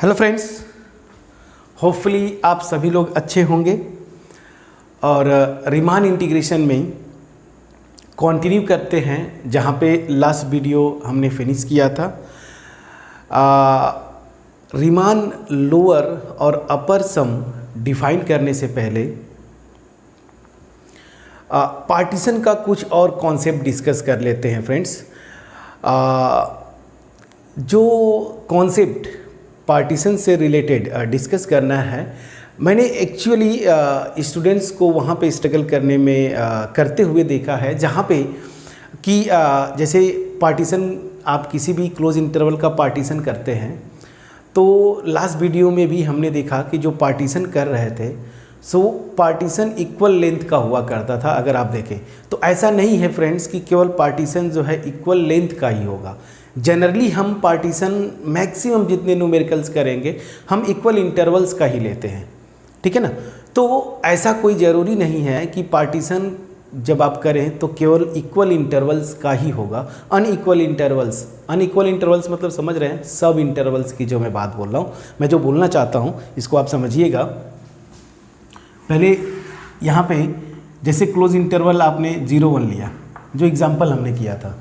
Hello friends, hopefully आप सभी लोग अच्छे होंगे और रीमान इंटीग्रेशन में कंटिन्यू करते हैं जहाँ पे लास्ट वीडियो हमने फिनिश किया था। रीमान लोअर और अपर सम डिफाइन करने से पहले पार्टीशन का कुछ और कॉन्सेप्ट डिस्कस कर लेते हैं फ्रेंड्स। जो कॉन्सेप्ट पार्टीशन से रिलेटेड डिस्कस करना है, मैंने एक्चुअली स्टूडेंट्स को वहाँ पे स्ट्रगल करने में करते हुए देखा है, जहाँ पे कि जैसे पार्टीशन आप किसी भी क्लोज इंटरवल का पार्टीशन करते हैं तो लास्ट वीडियो में भी हमने देखा कि जो पार्टीशन कर रहे थे सो पार्टीशन इक्वल लेंथ का हुआ करता था। अगर आप देखें तो ऐसा नहीं है फ्रेंड्स कि केवल पार्टीशन जो है इक्वल लेंथ का ही होगा। जनरली हम पार्टीशन मैक्सिमम जितने न्यूमेरिकल्स करेंगे हम इक्वल इंटरवल्स का ही लेते हैं, ठीक है ना। तो ऐसा कोई ज़रूरी नहीं है कि पार्टीशन जब आप करें तो केवल इक्वल इंटरवल्स का ही होगा। अनइक्वल इंटरवल्स मतलब समझ रहे हैं, सब इंटरवल्स की जो मैं बात बोल रहा हूँ, मैं जो बोलना चाहता हूँ इसको आप समझिएगा। पहले यहाँ पे जैसे क्लोज इंटरवल आपने 0-1 लिया, जो एग्जांपल हमने किया था।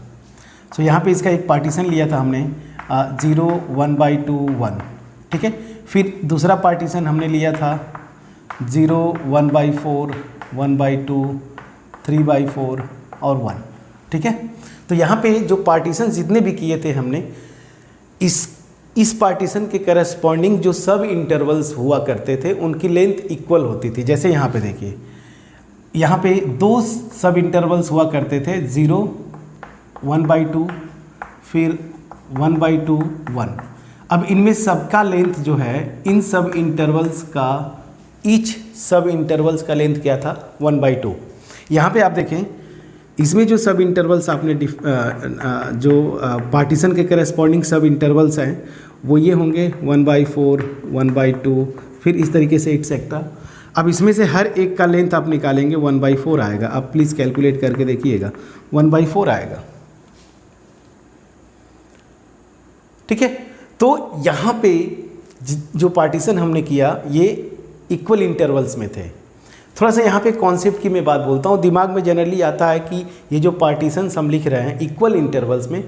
सो यहाँ पे इसका एक पार्टीशन लिया था हमने 0/1/2 1, ठीक है। फिर दूसरा पार्टीशन हमने लिया था 0/1/4 1/2 3/4 और 1, ठीक है। तो यहाँ पे जो पार्टीशन जितने भी किए थे हमने, इस पार्टीशन के करस्पॉन्डिंग जो सब इंटरवल्स हुआ करते थे उनकी लेंथ इक्वल होती थी। जैसे यहाँ पे देखिए, यहाँ पे दो सब इंटरवल्स हुआ करते थे 0 1/2 फिर 1/2 1। अब इनमें सबका लेंथ जो है, इन सब इंटरवल्स का ईच सब इंटरवल्स का लेंथ क्या था 1/2। यहाँ पे आप देखें इसमें जो सब इंटरवल्स आपने जो पार्टीशन के करस्पॉन्डिंग सब इंटरवल्स हैं वो ये होंगे 1/4 1/2 फिर इस तरीके से एक्सेट्रा। अब इसमें से हर एक का लेंथ आप निकालेंगे 1/4 आएगा। आप प्लीज़ कैलकुलेट करके देखिएगा, 1/4 आएगा, ठीक है। तो यहाँ पे जो पार्टीशन हमने किया ये इक्वल इंटरवल्स में थे। थोड़ा सा यहाँ पे कॉन्सेप्ट की मैं बात बोलता हूँ, दिमाग में जनरली आता है कि ये जो पार्टीशंस हम लिख रहे हैं इक्वल इंटरवल्स में,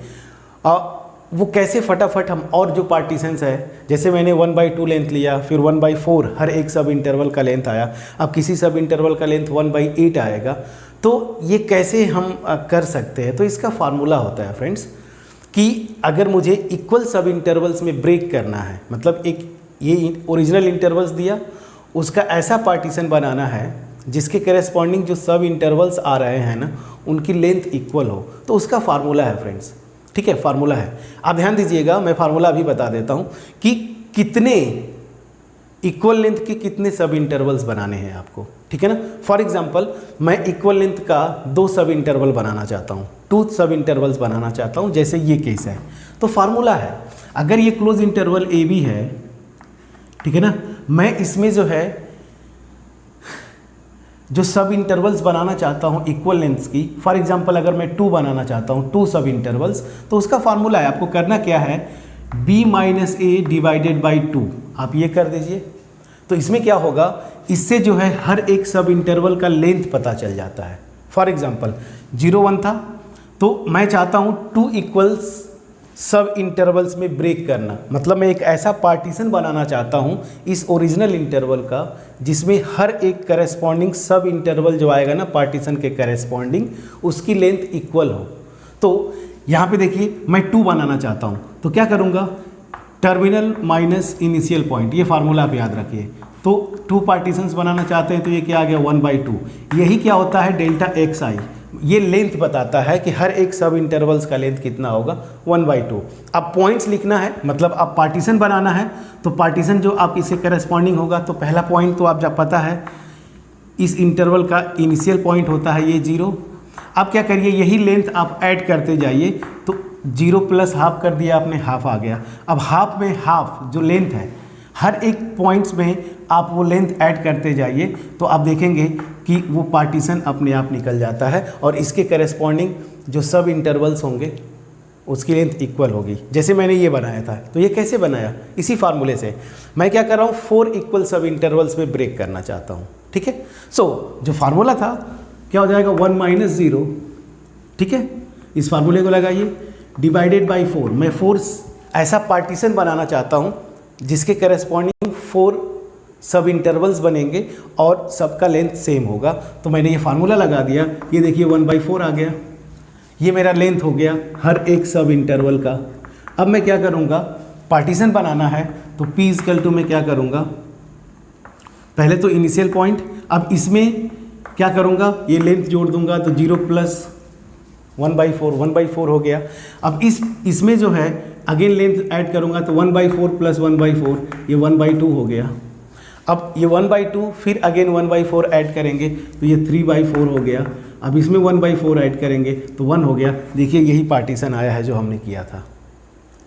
वो कैसे फटाफट हम और जो पार्टीशंस है, जैसे मैंने 1/2 लेंथ लिया, फिर 1/4 हर एक सब इंटरवल का लेंथ आया, अब किसी सब इंटरवल का लेंथ 1/8 आएगा। तो ये कैसे हम कर सकते हैं? तो इसका फार्मूला होता है फ्रेंड्स कि अगर मुझे इक्वल सब इंटरवल्स में ब्रेक करना है, मतलब एक ये ओरिजिनल इंटरवल्स दिया, उसका ऐसा पार्टीशन बनाना है जिसके करस्पॉन्डिंग जो सब इंटरवल्स आ रहे हैं ना उनकी लेंथ इक्वल हो, तो उसका फार्मूला है फ्रेंड्स, ठीक है। फार्मूला है, आप ध्यान दीजिएगा, मैं फार्मूला अभी बता देता हूँ कि कितने इक्वल लेंथ के कितने सब इंटरवल्स बनाने हैं आपको, ठीक है ना। फॉर एग्जांपल मैं इक्वल लेंथ का 2 सब इंटरवल बनाना चाहता हूँ, 2 सब इंटरवल्स बनाना चाहता हूँ, जैसे ये केस है। तो फार्मूला है, अगर ये क्लोज इंटरवल ए बी है, ठीक है ना, मैं इसमें जो है जो सब इंटरवल्स बनाना चाहता हूँ इक्वल लेंथ्स की, फॉर एग्जांपल अगर मैं 2 बनाना चाहता हूँ 2 सब इंटरवल्स, तो उसका फार्मूला है, आपको करना क्या है, b-a/2 आप ये कर दीजिए। तो इसमें क्या होगा, इससे जो है हर एक सब इंटरवल का लेंथ पता चल जाता है। फॉर एग्जांपल 0-1 था, तो मैं चाहता हूँ 2 इक्वल्स सब इंटरवल्स में ब्रेक करना, मतलब मैं एक ऐसा पार्टीशन बनाना चाहता हूँ इस ओरिजिनल इंटरवल का जिसमें हर एक करस्पॉन्डिंग सब इंटरवल जो आएगा ना पार्टीशन के करस्पॉन्डिंग उसकी लेंथ इक्वल हो। तो यहाँ पे देखिए मैं 2 बनाना चाहता हूँ, तो क्या करूँगा, टर्मिनल माइनस इनिशियल पॉइंट, ये फार्मूला आप याद रखिए। तो 2 पार्टीशंस बनाना चाहते हैं तो ये क्या आ गया 1/2। यही क्या होता है डेल्टा xi, ये लेंथ बताता है कि हर एक सब इंटरवल्स का लेंथ कितना होगा 1/2। अब पॉइंट्स लिखना है, मतलब अब पार्टीशन बनाना है, तो पार्टीशन जो आप इससे करस्पॉन्डिंग होगा, तो पहला पॉइंट तो आप जब पता है इस इंटरवल का इनिशियल पॉइंट होता है ये 0। अब क्या करिए, यही लेंथ आप ऐड करते जाइए, तो 0 + हाफ कर दिया आपने, हाफ आ गया। अब हाफ में हाफ जो लेंथ है, हर एक पॉइंट्स में आप वो लेंथ ऐड करते जाइए, तो आप देखेंगे कि वो पार्टीशन अपने आप निकल जाता है और इसके करस्पॉन्डिंग जो सब इंटरवल्स होंगे उसकी लेंथ इक्वल होगी। जैसे मैंने ये बनाया था, तो ये कैसे बनाया, इसी फार्मूले से। मैं क्या कर रहा हूँ, 4 इक्वल सब इंटरवल्स में ब्रेक करना चाहता हूँ, ठीक है। सो जो फार्मूला था क्या हो जाएगा, 1 - 0, ठीक है। इस फार्मूले को लगाइए, डिवाइडेड बाई 4। मैं 4 ऐसा पार्टीशन बनाना चाहता हूँ जिसके करस्पॉन्डिंग 4 सब इंटरवल्स बनेंगे और सबका लेंथ सेम होगा। तो मैंने ये फार्मूला लगा दिया, ये देखिए 1/4 आ गया, ये मेरा लेंथ हो गया हर एक सब इंटरवल का। अब मैं क्या करूँगा, पार्टीशन बनाना है तो P = मैं क्या करूँगा, पहले तो इनिशियल पॉइंट, अब इसमें क्या करूँगा, ये लेंथ जोड़ दूंगा तो 0 + 1/4 हो गया। अब इसमें जो है अगेन लेंथ ऐड करूँगा तो 1/4 + 1/4 ये 1/2 हो गया। अब ये 1/2 फिर अगेन 1/4 ऐड करेंगे तो ये 3/4 हो गया। अब इसमें 1/4 ऐड करेंगे तो 1 हो गया। देखिए यही पार्टीशन आया है जो हमने किया था,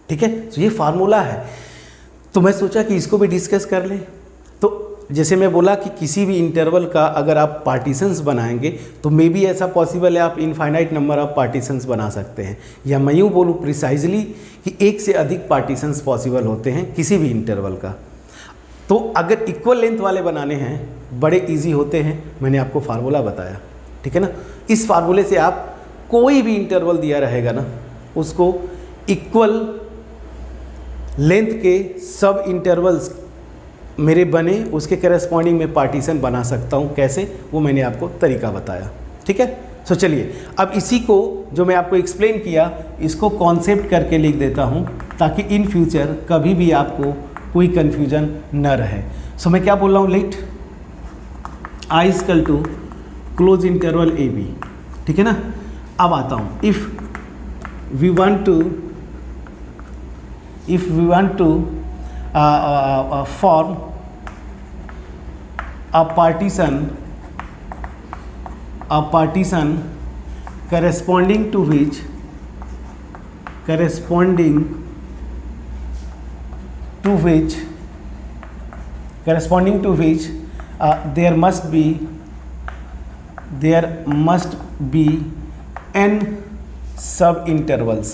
ठीक है। तो ये फार्मूला है। तो मैं सोचा कि इसको भी डिस्कस कर लें। तो जैसे मैं बोला कि किसी भी इंटरवल का अगर आप पार्टीशंस बनाएंगे तो मे बी ऐसा पॉसिबल है आप इनफाइनाइट नंबर ऑफ पार्टीशंस बना सकते हैं, या मैं यूँ बोलूँ प्रिसाइजली कि एक से अधिक पार्टीशंस पॉसिबल होते हैं किसी भी इंटरवल का। तो अगर इक्वल लेंथ वाले बनाने हैं बड़े इजी होते हैं, मैंने आपको फार्मूला बताया, ठीक है ना। इस फार्मूले से आप कोई भी इंटरवल दिया रहेगा ना, उसको इक्वल लेंथ के सब इंटरवल्स मेरे बने उसके करस्पॉन्डिंग में पार्टीशन बना सकता हूँ। कैसे, वो मैंने आपको तरीका बताया, ठीक है। सो चलिए अब इसी को जो मैं आपको एक्सप्लेन किया इसको कॉन्सेप्ट करके लिख देता हूँ ताकि इन फ्यूचर कभी भी आपको कोई कन्फ्यूजन न रहे। सो मैं क्या बोल रहा हूँ, let I = close interval AB, ठीक है ना। अब आता हूँ, if we want to form a partition corresponding to which there must be n sub intervals,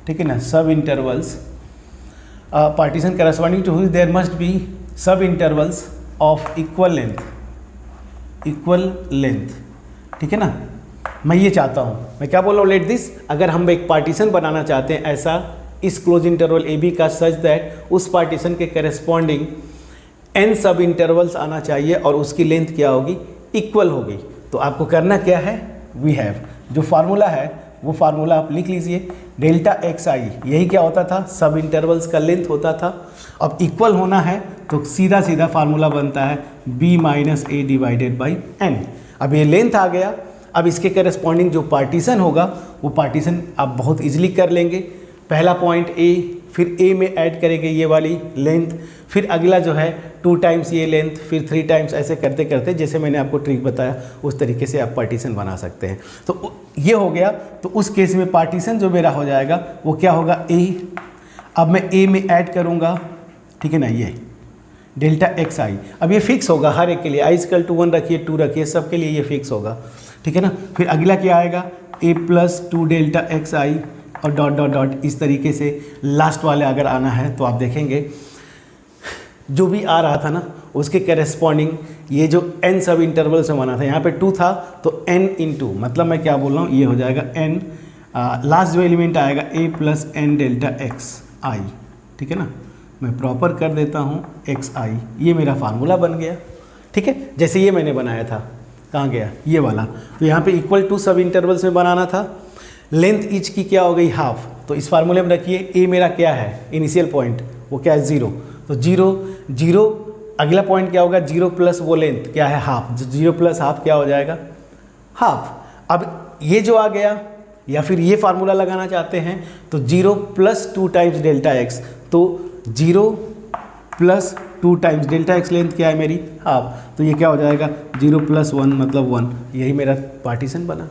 ठीक है ना, sub intervals. Partition corresponding to which there must be sub intervals of equal length, ठीक है ना। मैं ये चाहता हूँ, मैं क्या बोल रहा हूँ, लेट दिस, अगर हम एक पार्टीशन बनाना चाहते हैं ऐसा इस क्लोज इंटरवल AB का सच दैट उस पार्टीशन के करस्पॉन्डिंग n सब इंटरवल्स आना चाहिए और उसकी लेंथ क्या होगी, इक्वल होगी। तो आपको करना क्या है, वी हैव, जो फार्मूला है वो फार्मूला आप लिख लीजिए, ΔXi, यही क्या होता था, सब इंटरवल्स का लेंथ होता था। अब इक्वल होना है तो सीधा सीधा फार्मूला बनता है B - A/n। अब ये लेंथ आ गया। अब इसके करस्पॉन्डिंग जो पार्टीशन होगा वो पार्टीशन आप बहुत इजीली कर लेंगे। पहला पॉइंट A, फिर A में ऐड करेंगे ये वाली लेंथ, फिर अगला जो है 2 टाइम्स ये लेंथ, फिर 3 टाइम्स, ऐसे करते करते जैसे मैंने आपको ट्रिक बताया उस तरीके से आप पार्टीशन बना सकते हैं। तो ये हो गया। तो उस केस में पार्टीशन जो मेरा हो जाएगा वो क्या होगा, A। अब मैं A में ऐड करूँगा, ठीक है ना, ये ΔXi। अब ये फिक्स होगा हर एक के लिए, I = 1 रखिए, 2 रखिए, सब के लिए ये फिक्स होगा, ठीक है ना। फिर अगला क्या आएगा, A + 2 ΔXi और डॉट डॉट डॉट, इस तरीके से लास्ट वाले अगर आना है तो आप देखेंगे जो भी आ रहा था ना उसके करस्पॉन्डिंग ये जो n सब इंटरवल से बना था, यहाँ पे 2 था तो n × मतलब मैं क्या बोल रहा हूँ, ये हो जाएगा n, लास्ट जो एलिमेंट आएगा A + n ΔXi, ठीक है ना। मैं प्रॉपर कर देता हूँ xi, ये मेरा फार्मूला बन गया, ठीक है। जैसे ये मैंने बनाया था, कहाँ गया ये वाला, तो यहाँ पे इक्वल टू सब इंटरवल्स में बनाना था। लेंथ ईच की क्या हो गई, हाफ। तो इस फार्मूले में रखिए A मेरा क्या है, इनिशियल पॉइंट, वो क्या है, 0। तो 0 अगला पॉइंट क्या होगा, 0 + वो लेंथ क्या है, हाफ। 0 + हाफ क्या हो जाएगा, हाफ। अब ये जो आ गया, या फिर ये फार्मूला लगाना चाहते हैं तो 0 + 2 टाइम्स ΔX, तो 0 + 2 टाइम्स ΔX लेंथ क्या है मेरी, हाफ। तो ये क्या हो जाएगा, 0 + 1 मतलब 1, यही मेरा पार्टीशन बना,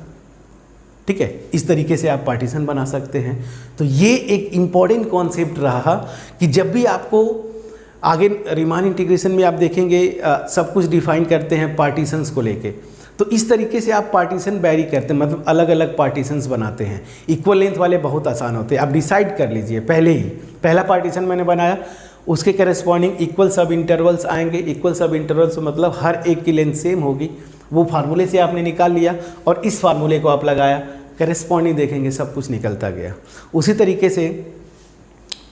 ठीक है। इस तरीके से आप पार्टीशन बना सकते हैं। तो ये एक इम्पॉर्टेंट कॉन्सेप्ट रहा कि जब भी आपको आगे रीमान इंटीग्रेशन में आप देखेंगे सब कुछ डिफाइन करते हैं पार्टीशंस को लेके, तो इस तरीके से आप पार्टीशन बैरी करते हैं, मतलब अलग अलग पार्टीशंस बनाते हैं। इक्वल लेंथ वाले बहुत आसान होते हैं, आप डिसाइड कर लीजिए पहले ही। पहला पार्टीशन मैंने बनाया, उसके करस्पॉन्डिंग इक्वल सब इंटरवल्स आएंगे। इक्वल सब इंटरवल्स मतलब हर एक की लेंथ सेम होगी, वो फार्मूले से आपने निकाल लिया और इस फार्मूले को आप लगाया, करस्पॉन्डिंग देखेंगे सब कुछ निकलता गया। उसी तरीके से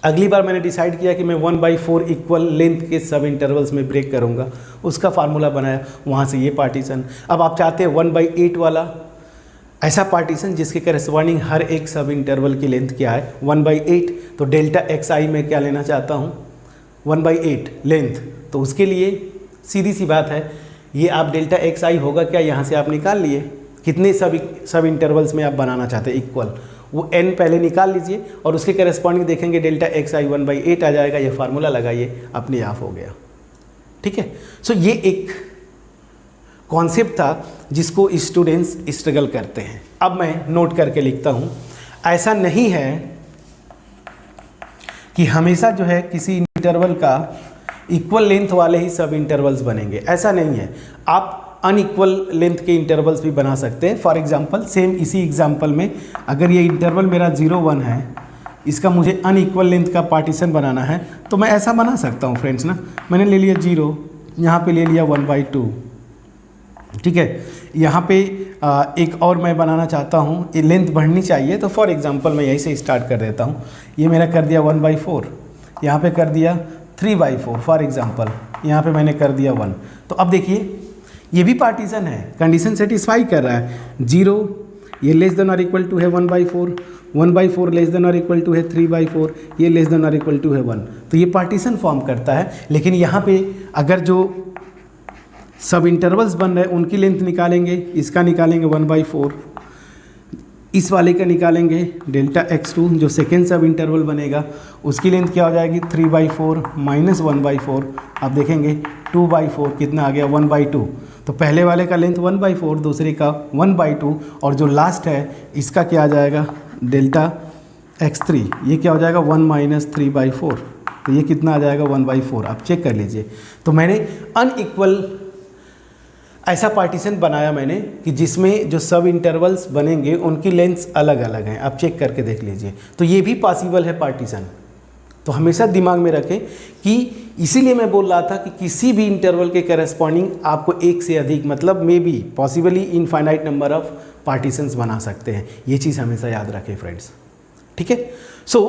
अगली बार मैंने डिसाइड किया कि मैं 1/4 इक्वल लेंथ के सब इंटरवल्स में ब्रेक करूंगा, उसका फार्मूला बनाया, वहाँ से ये पार्टीशन। अब आप चाहते हैं 1/8 वाला ऐसा पार्टीशन जिसके करस्पॉन्डिंग हर एक सब इंटरवल की लेंथ क्या है 1/8, तो डेल्टा एक्स आई मैं क्या लेना चाहता हूँ 1/8 लेंथ। तो उसके लिए सीधी सी बात है, ये आप डेल्टा एक्स आई होगा क्या, यहाँ से आप निकाल लिए कितने सब इंटरवल्स में आप बनाना चाहते हैं इक्वल, वो n पहले निकाल लीजिए और उसके करस्पॉन्डिंग देखेंगे डेल्टा एक्स आई 1/8 आ जाएगा। ये फार्मूला लगाइए, अपने आप हो गया। ठीक है, सो ये एक कॉन्सेप्ट था जिसको स्टूडेंट्स स्ट्रगल करते हैं। अब मैं नोट करके लिखता हूँ, ऐसा नहीं है कि हमेशा जो है किसी इंटरवल का इक्वल लेंथ वाले ही सब इंटरवल्स बनेंगे, ऐसा नहीं है। आप अनइक्वल लेंथ के इंटरवल्स भी बना सकते हैं। फॉर एग्जांपल सेम इसी एग्जांपल में अगर ये इंटरवल मेरा 0, 1 है, इसका मुझे अनइक्वल लेंथ का पार्टीशन बनाना है, तो मैं ऐसा बना सकता हूँ फ्रेंड्स ना। मैंने ले लिया 0, यहाँ पे ले लिया 1/2। ठीक है, यहाँ पे एक और मैं बनाना चाहता हूँ, ये लेंथ बढ़नी चाहिए, तो फॉर एग्जांपल मैं यहीं से स्टार्ट कर देता हूँ। ये मेरा कर दिया 1/4, यहाँ पे कर दिया 3/4 फॉर एग्जांपल, यहाँ पे मैंने कर दिया 1। तो अब देखिए ये भी पार्टीशन है, कंडीशन सेटिस्फाई कर रहा है। 0 ये लेस देन और इक्वल टू है 1/4, 1/4 लेस देन और इक्वल टू है 3/4, ये लेस देन और इक्वल टू है 1। तो ये पार्टीशन फॉर्म करता है। लेकिन यहाँ पे अगर जो सब इंटरवल्स बन रहे हैं उनकी लेंथ निकालेंगे, इसका निकालेंगे 1/4, इस वाले का निकालेंगे डेल्टा x2 जो सेकेंड सब इंटरवल बनेगा, उसकी लेंथ क्या हो जाएगी 3/4 माइनस 1/4। आप देखेंगे 2/4 कितना आ गया 1/2। तो पहले वाले का लेंथ 1/4, दूसरे का 1/2, और जो लास्ट है इसका क्या आ जाएगा डेल्टा x3, ये क्या हो जाएगा 1 माइनस 3/4। तो ये कितना आ जाएगा 1/4, आप चेक कर लीजिए। तो मैंने अनइक्वल ऐसा पार्टीशन बनाया मैंने कि जिसमें जो सब इंटरवल्स बनेंगे उनकी लेंथ्स अलग अलग हैं, आप चेक करके देख लीजिए। तो ये भी पॉसिबल है पार्टीशन। तो हमेशा दिमाग में रखें कि इसीलिए मैं बोल रहा था कि किसी भी इंटरवल के करस्पॉन्डिंग आपको एक से अधिक, मतलब may be possibly infinite number of partitions बना सकते हैं। ये चीज़ हमेशा याद रखें फ्रेंड्स। ठीक है, सो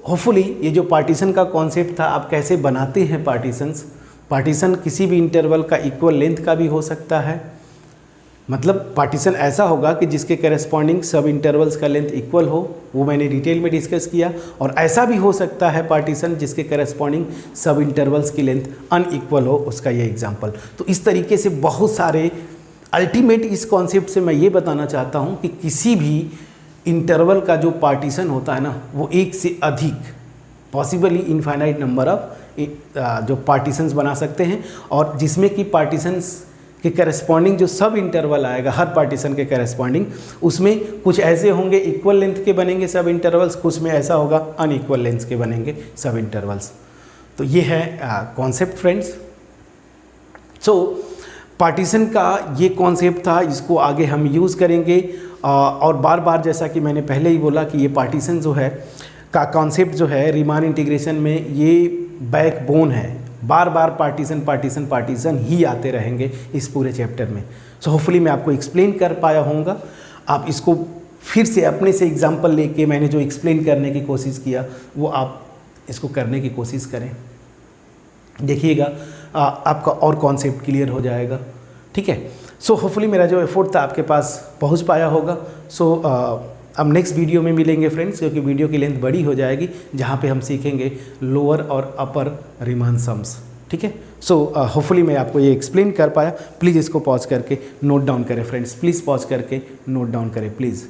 होपफुली ये जो पार्टीशन का कॉन्सेप्ट था, आप कैसे बनाते हैं पार्टीशंस। पार्टीशन किसी भी इंटरवल का इक्वल लेंथ का भी हो सकता है, मतलब पार्टीशन ऐसा होगा कि जिसके करस्पॉन्डिंग सब इंटरवल्स का लेंथ इक्वल हो, वो मैंने डिटेल में डिस्कस किया। और ऐसा भी हो सकता है पार्टीशन जिसके करस्पॉन्डिंग सब इंटरवल्स की लेंथ अनइक्वल हो, उसका ये एग्जांपल। तो इस तरीके से बहुत सारे अल्टीमेट इस कॉन्सेप्ट से मैं ये बताना चाहता हूँ कि किसी भी इंटरवल का जो पार्टीशन होता है ना, वो एक से अधिक पॉसिबली इनफाइनाइट नंबर ऑफ जो पार्टीशंस बना सकते हैं, और जिसमें कि पार्टीशंस के करस्पॉन्डिंग जो सब इंटरवल आएगा हर पार्टीशन के करस्पॉन्डिंग, उसमें कुछ ऐसे होंगे इक्वल लेंथ के बनेंगे सब इंटरवल्स, कुछ में ऐसा होगा अनइक्वल लेंथ के बनेंगे सब इंटरवल्स। तो ये है कॉन्सेप्ट फ्रेंड्स। सो पार्टीशन का ये कॉन्सेप्ट था, इसको आगे हम यूज़ करेंगे। और बार बार जैसा कि मैंने पहले ही बोला कि ये पार्टीशन जो है का कॉन्सेप्ट जो है रीमान इंटीग्रेशन में ये बैकबोन है। बार बार पार्टीशन पार्टीशन पार्टीशन ही आते रहेंगे इस पूरे चैप्टर में। सो होपफुली मैं आपको एक्सप्लेन कर पाया होऊंगा। आप इसको फिर से अपने से एग्जांपल लेके मैंने जो एक्सप्लेन करने की कोशिश किया वो आप इसको करने की कोशिश करें, देखिएगा आपका और कॉन्सेप्ट क्लियर हो जाएगा। ठीक है, सो होपफुली मेरा जो एफर्ट था आपके पास पहुंच पाया होगा। सो अब नेक्स्ट वीडियो में मिलेंगे फ्रेंड्स, क्योंकि वीडियो की लेंथ बड़ी हो जाएगी, जहाँ पे हम सीखेंगे लोअर और अपर रीमान सम्स। ठीक है, सो होपफुली मैं आपको ये एक्सप्लेन कर पाया। प्लीज़ इसको पॉज करके नोट डाउन करें फ्रेंड्स, प्लीज़ पॉज करके नोट डाउन करें प्लीज़।